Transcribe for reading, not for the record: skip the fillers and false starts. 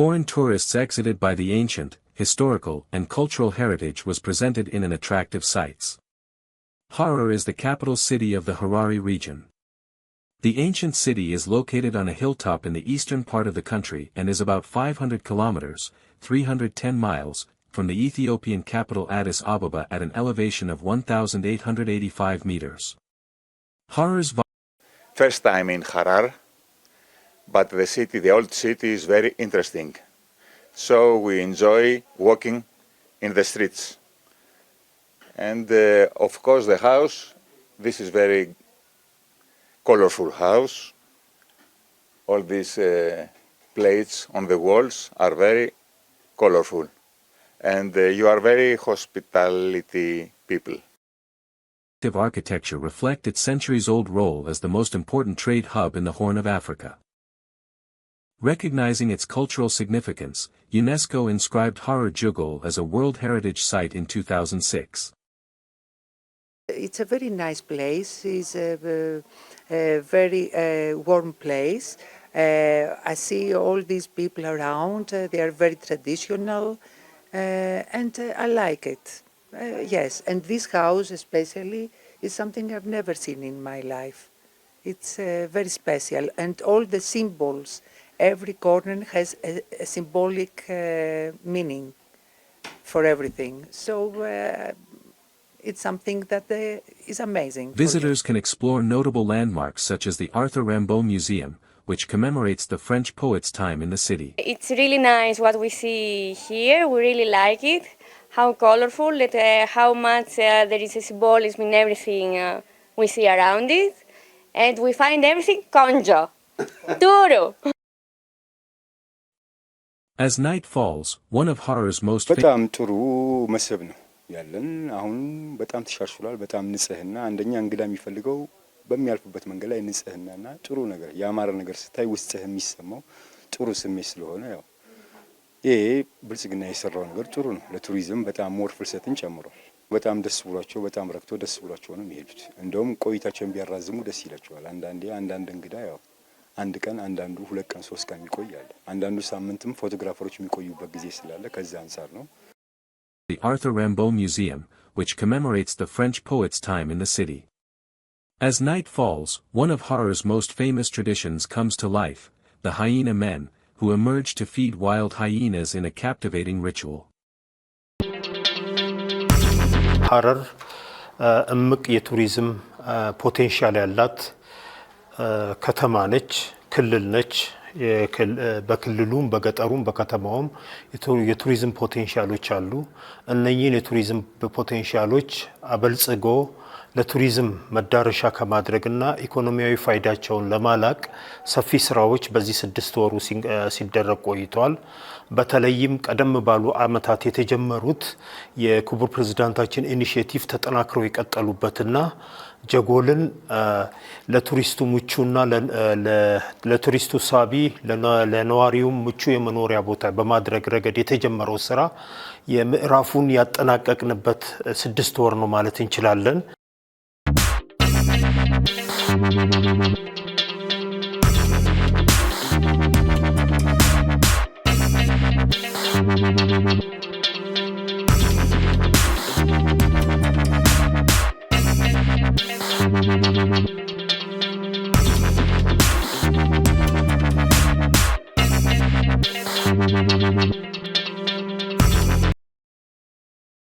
Foreign tourists exited by the ancient, historical, and cultural heritage was presented in an attractive sights. Harar is the capital city of the Harari region. The ancient city is located on a hilltop in the eastern part of the country and is about 500 kilometers, 310 miles, from the Ethiopian capital Addis Ababa at an elevation of 1,885 meters. Harar's First time in Harar, but the old city is very interesting. So we enjoy walking in the streets. And of course the house, this is very colorful house. All these plates on the walls are very colorful. And you are very hospitality people. Architecture reflect its centuries-old role as the most important trade hub in the Horn of Africa. Recognizing its cultural significance, UNESCO inscribed Harar Jugol as a World Heritage Site in 2006. It's a very nice place. It's a very warm place. I see all these people around. They are very traditional, and I like it. Yes, and this house especially is something I've never seen in my life. It's very special, and all the symbols, every corner has a symbolic meaning for everything. So it's something that is amazing. Visitors can explore notable landmarks such as the Arthur Rimbaud Museum, which commemorates the French poet's time in the city. It's really nice what we see here. We really like it. How colorful, how much there is a symbolism in everything we see around it. And we find everything conjo, duro. As night falls, one of Harar's most በጣም ጥሩ መስህብ ነው ያለን። አሁን በጣም ተሻሽሏል። በጣም ንጽህና አንደኛ እንግዳ የሚፈልገው በሚያልፉበት መንገድ ላይ ንጽህናና ጥሩ ነገር ያማረ ነገር ስታይ ውስጥህ የሚሰማው ጥሩ ስሜት ስለሆነ ያው ይሄ ብልጽግና የሰራው ነገር ጥሩ ነው። ለቱሪዝም በጣም ሞር ፍልሰትን ጨምሯል። በጣም ደስ ብሏቸው በጣም ረክቶ ደስ ብሏቸው ነው የሚሄዱት። እንደውም ቆይታቸውን ቢያራዝሙ ደስ ይላቸዋል። አንዳንድ እንግዳ ያው አንድ ቀን አንዳንዱ ሁለት ቀን ሶስት ቀን ይቆያል። አንዳንዱ ሳምንትም ፎቶግራፈሮች የሚቆዩበት ጊዜ ስላለ ከዛ አንፃር ነው። The Arthur Rimbaud Museum, which commemorates the French poet's time in the city. As night falls, one of Harar's most famous traditions comes to life, the hyena men, who emerge to feed wild hyenas in a captivating ritual. Harar እምቅ የቱሪዝም ፖቴንሻል ያላት ከተማ ነች፣ ክልል ነች። በክልሉም በገጠሩም በከተማውም የቱሪዝም ፖቴንሻሎች አሉ። እነኚህን የቱሪዝም ፖቴንሻሎች አበልጽጎ ለቱሪዝም መዳረሻ ከማድረግና ኢኮኖሚያዊ ፋይዳቸውን ለማላቅ ሰፊ ስራዎች በዚህ 6 ወሩ ሲደረግ ቆይቷል። በተለይም ቀደም ባሉ አመታት የተጀመሩት የክቡር ፕሬዝዳንታችን ኢኒሺዬቲቭ ተጠናክረው የቀጠሉበትና ጀጎልን ለቱሪስቱ ምቹና ለቱሪስቱ ሳቢ ለነዋሪው ምቹ የመኖሪያ ቦታ በማድረግ ረገድ የተጀመረው ስራ የምዕራፉን ያጠናቀቅንበት 6 ወር ነው ማለት እንችላለን። Thank you.